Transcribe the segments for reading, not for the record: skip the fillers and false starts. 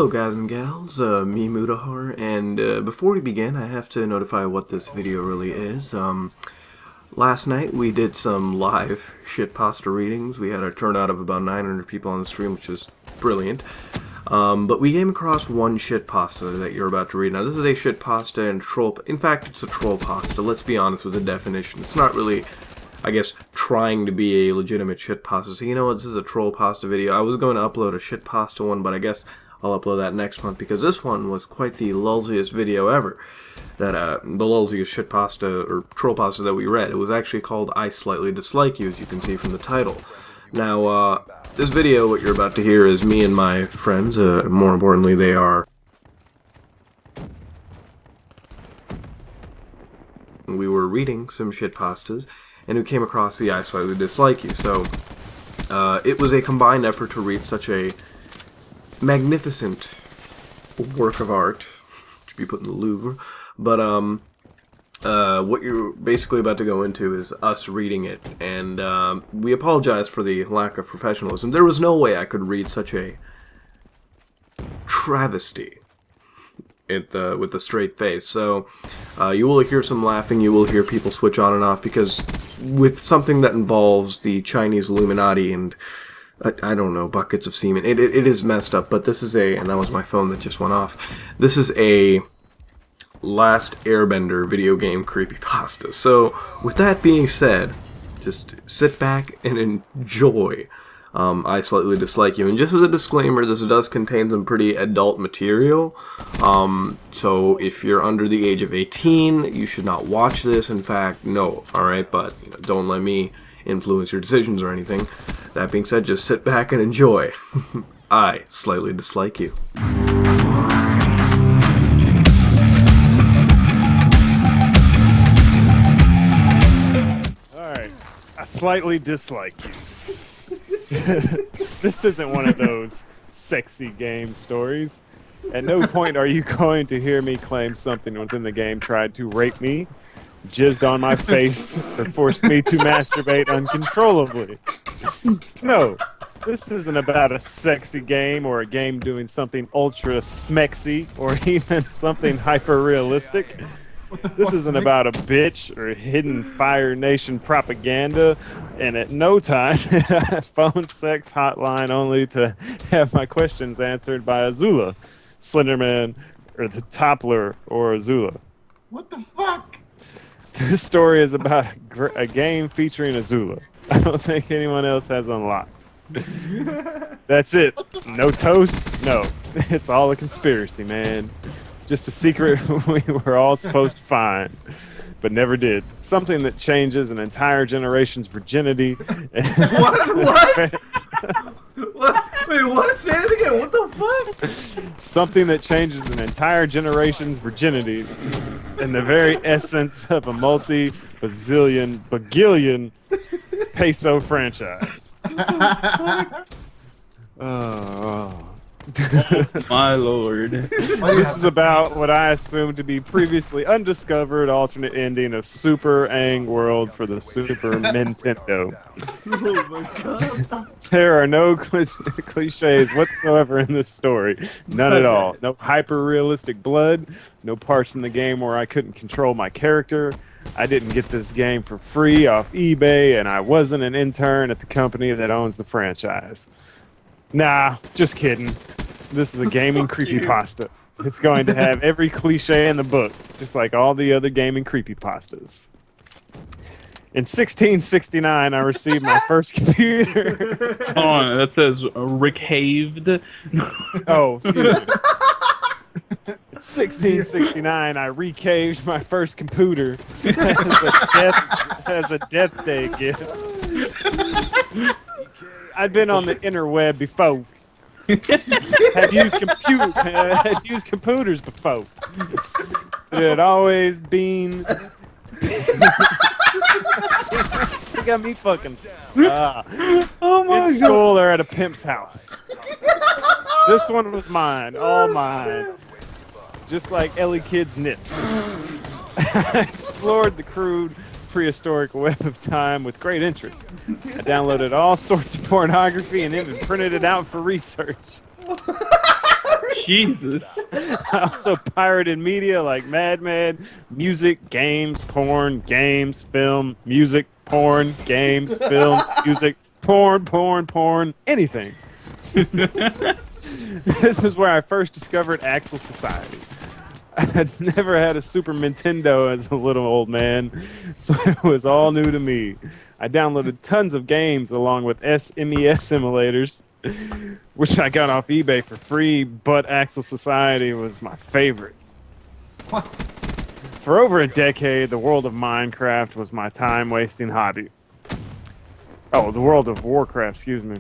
Hello guys and gals, me Mudahar, and before we begin I have to notify what this video really is. Last night we did some live shitpasta readings. We had a turnout of about 900 people on the stream, which is brilliant. But we came across one shitpasta that you're about to read. Now this is a shitpasta and in fact it's a trollpasta, let's be honest with the definition. It's not really, I guess, trying to be a legitimate shitpasta. So you know what, this is a trollpasta video. I was going to upload a shitpasta one, but I guess I'll upload that next month because this one was quite the lulziest video ever. The lulziest shitpasta or trollpasta that we read. It was actually called I Slightly Dislike You, as you can see from the title. Now, this video, what you're about to hear, is me and my friends. More importantly, they are. We were reading some shitpastas, and we came across the I Slightly Dislike You. So, it was a combined effort to read such a magnificent work of art, should be put in the Louvre, but what you're basically about to go into is us reading it, and we apologize for the lack of professionalism. There was no way I could read such a travesty with a straight face, so you will hear some laughing, you will hear people switch on and off, because with something that involves the Chinese Illuminati and I don't know, buckets of semen. It is messed up, but this is and that was my phone that just went off. This is a Last Airbender video game creepypasta. So, with that being said, just sit back and enjoy I Slightly Dislike You. And just as a disclaimer, this does contain some pretty adult material. So if you're under the age of 18, you should not watch this. In fact, no, alright? But don't let me influence your decisions or anything. That being said, just sit back and enjoy. I Slightly Dislike You. Alright, I slightly dislike you. This isn't one of those sexy game stories. At no point are you going to hear me claim something within the game tried to rape me, jizzed on my face, or forced me to masturbate uncontrollably. No, this isn't about a sexy game or a game doing something ultra smexy or even something hyper-realistic. This isn't about a bitch or hidden Fire Nation propaganda, and at no time phone sex hotline only to have my questions answered by Azula, Slenderman, or the Toppler, or Azula. What the fuck? This story is about a game featuring Azula. I don't think anyone else has unlocked. That's it. No toast? No. It's all a conspiracy, man. Just a secret we were all supposed to find, but never did. Something that changes an entire generation's virginity. What? What? Wait, what? Say it again. What the fuck? Something that changes an entire generation's virginity and the very essence of a bagillion peso franchise. Oh. My lord. This is about what I assume to be previously undiscovered alternate ending of Super Ang World for the Super Nintendo. Oh my god. There are no cliches whatsoever in this story. None at all. No hyper-realistic blood. No parts in the game where I couldn't control my character. I didn't get this game for free off eBay, and I wasn't an intern at the company that owns the franchise. Nah, just kidding. This is a gaming creepypasta. It's going to have every cliche in the book, just like all the other gaming creepypastas. In 1669, I received my first computer. Hold on, that says recaved. Oh, excuse me. In 1669, I recaved my first computer as a death day gift. I'd been on the interweb before. had used computers before. But it had always been. You got me fucking. Oh my in school or at a pimp's house. This one was mine, all mine. Just like Ellie Kid's nips. I explored the crude prehistoric web of time with great interest. I downloaded all sorts of pornography and even printed it out for research. Jesus. I also pirated media like madman, music, games, porn, games, film, music, porn, games, film, music, porn, anything. This is where I first discovered Axel Society. I had never had a Super Nintendo as a little old man, so it was all new to me. I downloaded tons of games along with SMES simulators, which I got off eBay for free, but Axel Society was my favorite. What? For over a decade, the world of Minecraft was my time-wasting hobby. Oh, the World of Warcraft, excuse me.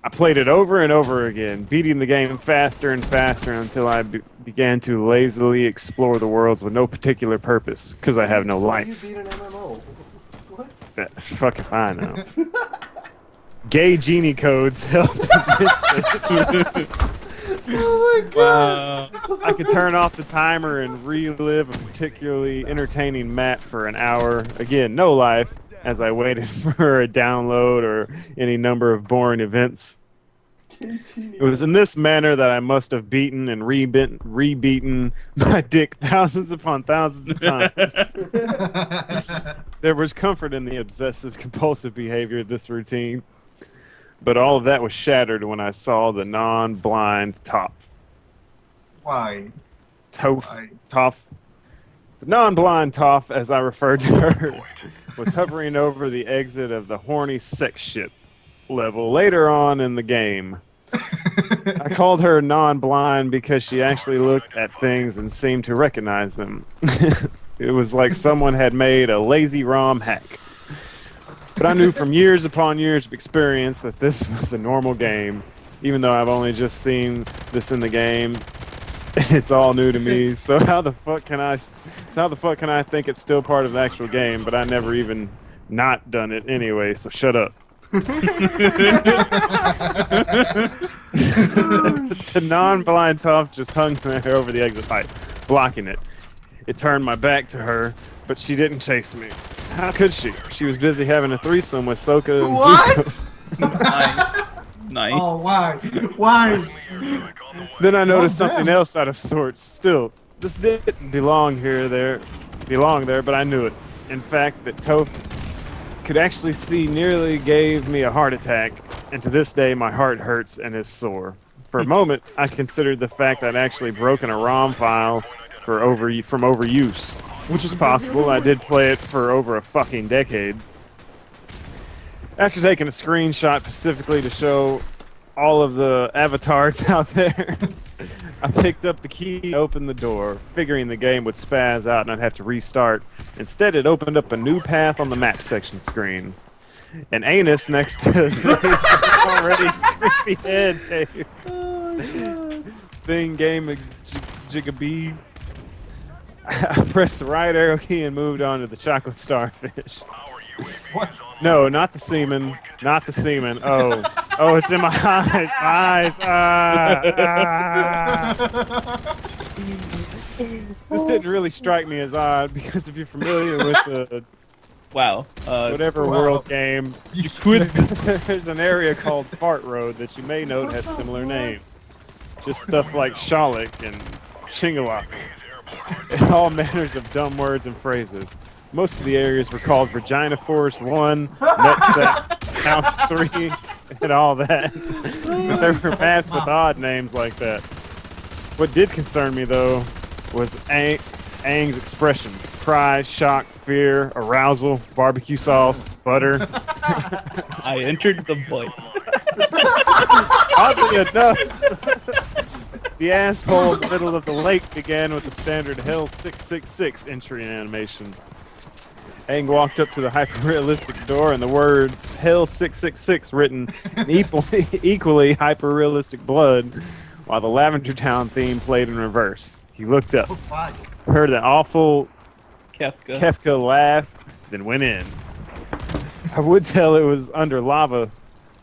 I played it over and over again, beating the game faster and faster until I began to lazily explore the worlds with no particular purpose, because I have no life. You beat an MMO. What? Fuck if I know. Gay genie codes helped immensely. Oh my god! Wow. I could turn off the timer and relive a particularly entertaining map for an hour. Again, no life, as I waited for a download or any number of boring events. It was in this manner that I must have beaten and rebeaten my dick thousands upon thousands of times. There was comfort in the obsessive compulsive behavior of this routine, but all of that was shattered when I saw the non-blind Toph. Why? Why? Toph. The non-blind Toph, as I referred to her, was hovering over the exit of the horny sex ship level later on in the game. I called her non-blind because she actually looked at things and seemed to recognize them. It was like someone had made a lazy ROM hack. But I knew from years upon years of experience that this was a normal game, even though I've only just seen this in the game. It's all new to me. So how the fuck can I think it's still part of the actual game, but I never even not done it anyway, so shut up. The non-blind Toph just hung there over the exit pipe, blocking it. It turned my back to her, but she didn't chase me. How could she? She was busy having a threesome with Sokka and Zuko. Nice. Nice. Oh, why? Why? Then I noticed Oh, something damn. else out of sorts. Still, this didn't belong there, but I knew it. In fact, that Toph could actually see nearly gave me a heart attack, and to this day my heart hurts and is sore. For a moment, I considered the fact I'd actually broken a ROM file from overuse, which is possible. I did play it for over a fucking decade. After taking a screenshot specifically to show all of the avatars out there, I picked up the key and opened the door, figuring the game would spaz out and I'd have to restart. Instead, it opened up a new path on the map section screen. An anus next to his already creepy head, Dave. Thing game of jigabee. I pressed the right arrow key and moved on to the chocolate starfish. What? No, not the semen. Not the semen. Oh, it's in my eyes. Eyes. This didn't really strike me as odd because if you're familiar with the Wow. whatever Wow. world game, You there's an area called Fart Road that you may note has similar names. Just stuff like Shalik and Chingalak. And all manners of dumb words and phrases. Most of the areas were called Vagina Forest 1, Nutsack, Town 3, and all that. But there were maps with odd names like that. What did concern me, though, was Aang's expressions. Surprise, shock, fear, arousal, barbecue sauce, butter. I entered the butt. Oddly enough, the asshole in the middle of the lake began with the standard Hell 666 entry animation. Aang walked up to the hyper-realistic door and the words Hell 666 written in equally hyper-realistic blood, while the Lavender Town theme played in reverse. He looked up, Why? heard an awful Kefka. Kefka laugh, then went in. I would tell it was under lava,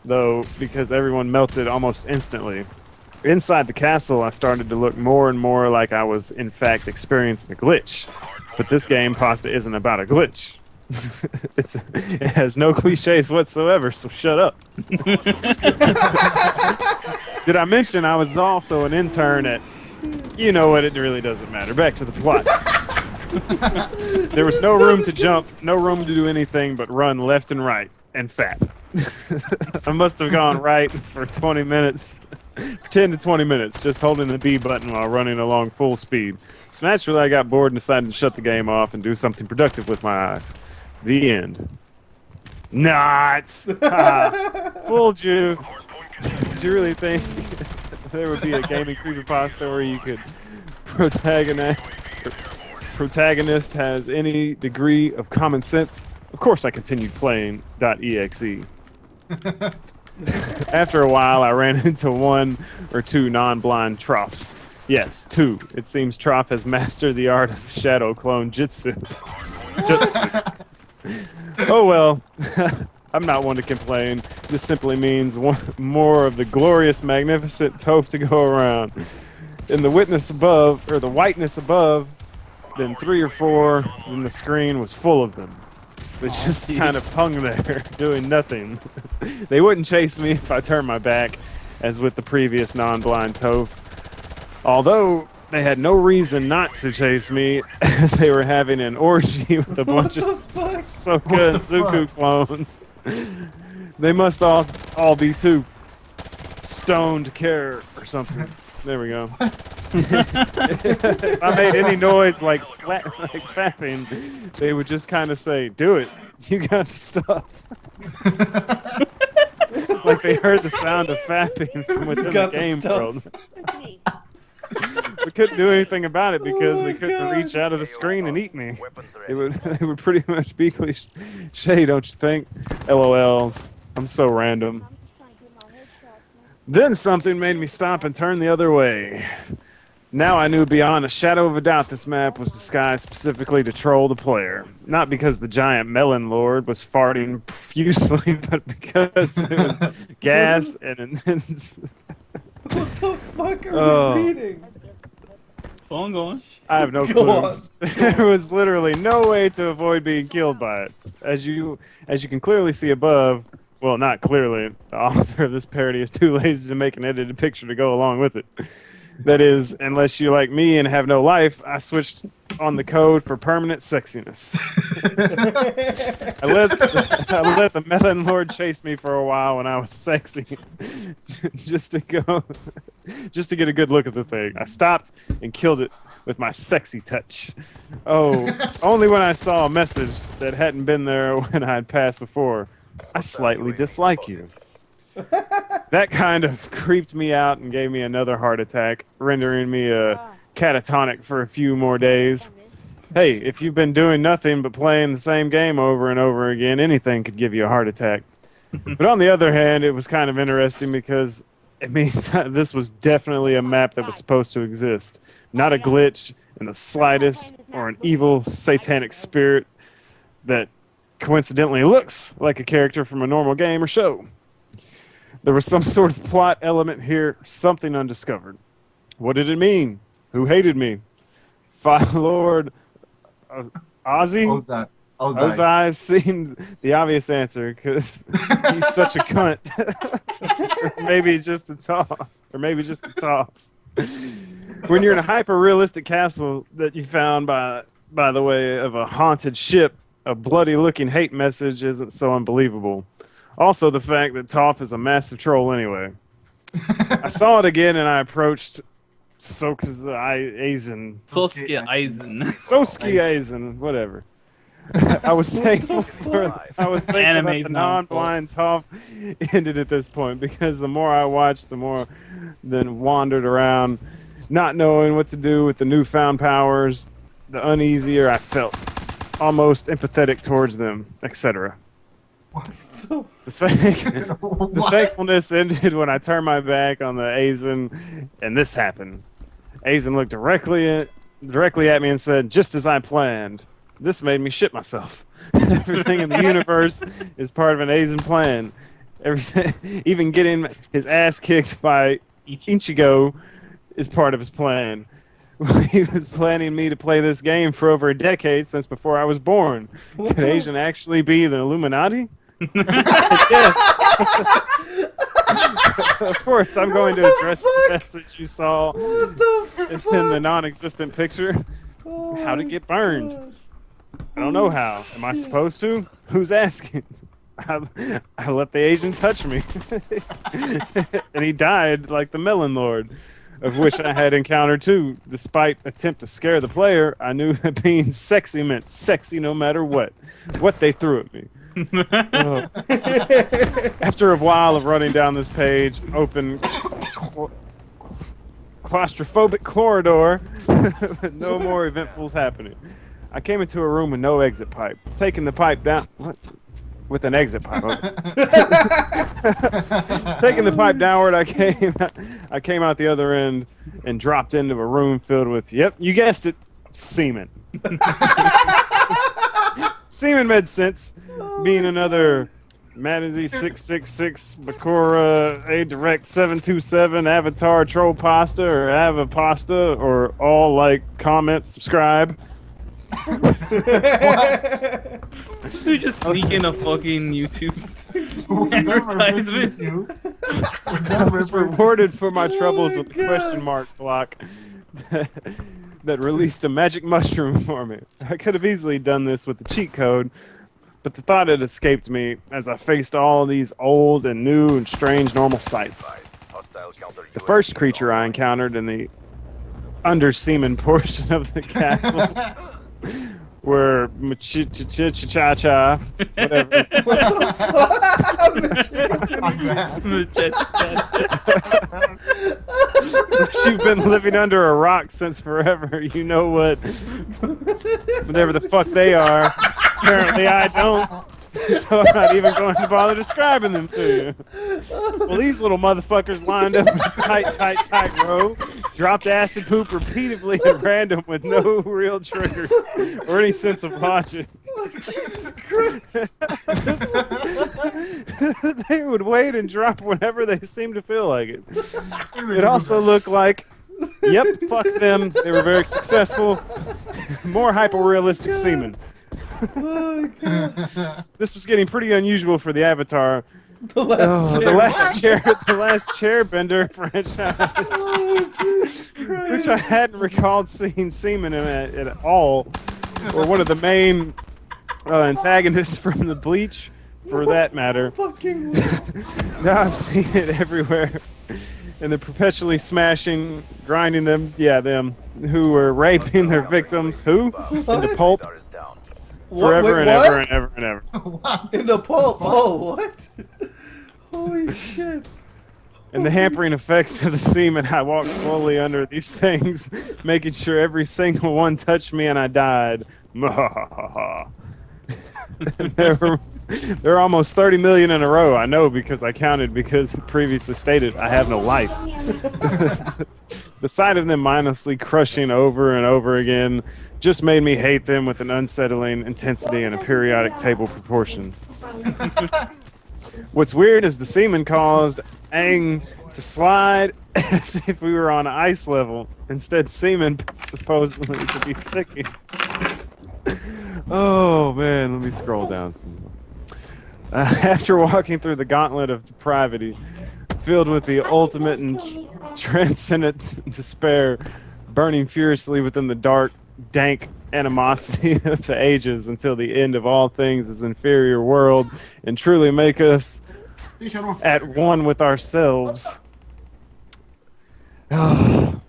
though, because everyone melted almost instantly. Inside the castle, I started to look more and more like I was, in fact, experiencing a glitch. But this game, Pasta, isn't about a glitch. It has no cliches whatsoever, so shut up. Did I mention I was also an intern at... You know what? It really doesn't matter. Back to the plot. There was no room to jump, no room to do anything but run left and right and fap. I must have gone right for 20 minutes, for 10 to 20 minutes, just holding the B button while running along full speed. So naturally, I got bored and decided to shut the game off and do something productive with my life. The end. Not! Fooled you. Did you really think there would be a gaming creepypasta where you could protagonist has any degree of common sense? Of course I continued playing .exe. After a while, I ran into one or two non-blind Troffs. Yes, two. It seems Troff has mastered the art of shadow clone jutsu. Oh well, I'm not one to complain. This simply means more of the glorious, magnificent Toph to go around. In the witness above, or the whiteness above, then 3 or 4, then the screen was full of them. They just kind of hung there, doing nothing. They wouldn't chase me if I turned my back, as with the previous non-blind Toph. Although they had no reason not to chase me, as they were having an orgy with a bunch of Soka and Zuku clones. They must all be too stoned care or something. There we go. If I made any noise like fapping, they would just kind of say, "Do it. You got the stuff." Like they heard the sound of fapping from within the game world. We couldn't do anything about it because they couldn't reach out of the screen and eat me. It would pretty much be cliche, don't you think? LOLs. I'm so random. Then something made me stop and turn the other way. Now I knew beyond a shadow of a doubt this map was disguised specifically to troll the player. Not because the giant melon lord was farting profusely, but because there was gas and... What the fuck are we reading? Go on. I have no clue. There was literally no way to avoid being killed by it. As you can clearly see above, well, not clearly, the author of this parody is too lazy to make an edited picture to go along with it. That is, unless you're like me and have no life, I switched on the code for permanent sexiness. I let the melon lord chase me for a while when I was sexy, just to get a good look at the thing. I stopped and killed it with my sexy touch. Oh, only when I saw a message that hadn't been there when I'd passed before. I slightly dislike you. That kind of creeped me out and gave me another heart attack, rendering me catatonic for a few more days. Hey, if you've been doing nothing but playing the same game over and over again, anything could give you a heart attack. But on the other hand, it was kind of interesting because it means this was definitely a map that was supposed to exist. Not a glitch in the slightest, or an evil satanic spirit that coincidentally looks like a character from a normal game or show. There was some sort of plot element here, something undiscovered. What did it mean? Who hated me? Fire Lord Ozzy? Ozai seemed the obvious answer because he's such a cunt. Or maybe just the top. Or maybe just the tops. When you're in a hyper-realistic castle that you found by the way of a haunted ship, a bloody-looking hate message isn't so unbelievable. Also, the fact that Toph is a massive troll anyway. I saw it again and I approached Soski Eisen, whatever. I was thankful that the non-blind Toph ended at this point because the more I watched, the more then wandered around, not knowing what to do with the newfound powers, the uneasier I felt, almost empathetic towards them, etc. The thankfulness ended when I turned my back on the Aizen, and this happened. Aizen looked directly at me and said, "Just as I planned." This made me shit myself. Everything in the universe is part of an Aizen plan. Everything, even getting his ass kicked by Ichigo, is part of his plan. He was planning me to play this game for over a decade since before I was born. Could Asian actually be the Illuminati? Yes. Of course, I'm going to address the message you saw What the fuck? in the non-existent picture. How to get burned? I don't know how. Am I supposed to? Who's asking? I let the Asian touch me. And he died like the Melon Lord, of which I had encountered too. Despite attempt to scare the player, I knew that being sexy meant sexy no matter what they threw at me. Oh. After a while of running down this page, open claustrophobic corridor, with no more eventfuls happening. I came into a room with no exit pipe. Taking the pipe down... What? With an exit pipe. Okay. Taking the pipe downward, I came out the other end and dropped into a room filled with, yep, you guessed it, semen. Semen made sense, being another Manazy 666, Bakura, A Direct 727, Avatar, Trollpasta, or Avapasta, or all like, comment, subscribe. Dude, just sneak in a fucking YouTube advertisement. I was rewarded for my troubles with the question mark block that released a magic mushroom for me. I could have easily done this with the cheat code, but the thought had escaped me as I faced all these old and new and strange normal sights. The first creature I encountered in the under-seaman portion of the castle were cha-cha-cha, whatever. You've been living under a rock since forever. You know what? Whatever the fuck they are. Apparently I don't. So I'm not even going to bother describing them to you. Well, these little motherfuckers lined up in a tight row, dropped acid poop repeatedly at random with no real trigger or any sense of logic. Jesus Christ. They would wait and drop whenever they seemed to feel like it. It also looked like, yep, fuck them. They were very successful. More hyper-realistic semen. Oh, God. This was getting pretty unusual for the Avatar. The last The last chairbender franchise, Oh, Jesus Christ. which I hadn't recalled seeing semen in it at all, or one of the main antagonists from the Bleach, for that matter. Fucking Now I'm seeing it everywhere, and they're perpetually smashing, grinding them. Yeah, them who were raping their victims. Who? Into pulp. Forever and ever and ever and ever. In the pulp. Oh, what? Holy shit. And the hampering effects of the semen, I walked slowly under these things, making sure every single one touched me and I died. There were almost 30 million in a row. I know because I counted, because previously stated I have no life. The sight of them mindlessly crushing over and over again just made me hate them with an unsettling intensity and a periodic table proportion. What's weird is the semen caused Aang to slide as if we were on ice level. Instead, semen supposedly to be sticky. Oh man, let me scroll down some more. After walking through the gauntlet of depravity, filled with the ultimate and transcendent despair, burning furiously within the dark, dank animosity of the ages until the end of all things is inferior world, and truly make us at one with ourselves. I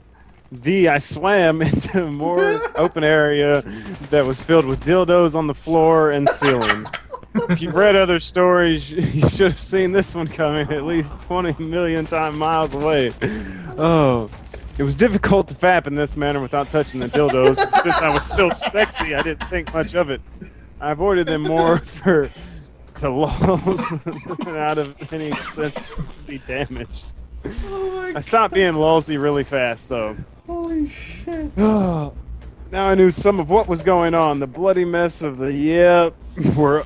swam into a more open area that was filled with dildos on the floor and ceiling. If you've read other stories, you should have seen this one coming at least 20 million miles away. Oh, it was difficult to fap in this manner without touching the dildos. Since I was still sexy, I didn't think much of it. I avoided them more for the lulz than out of any sense to be damaged. Oh, I stopped being lulzy really fast, though. holy shit. Now I knew some of what was going on. The bloody mess of the were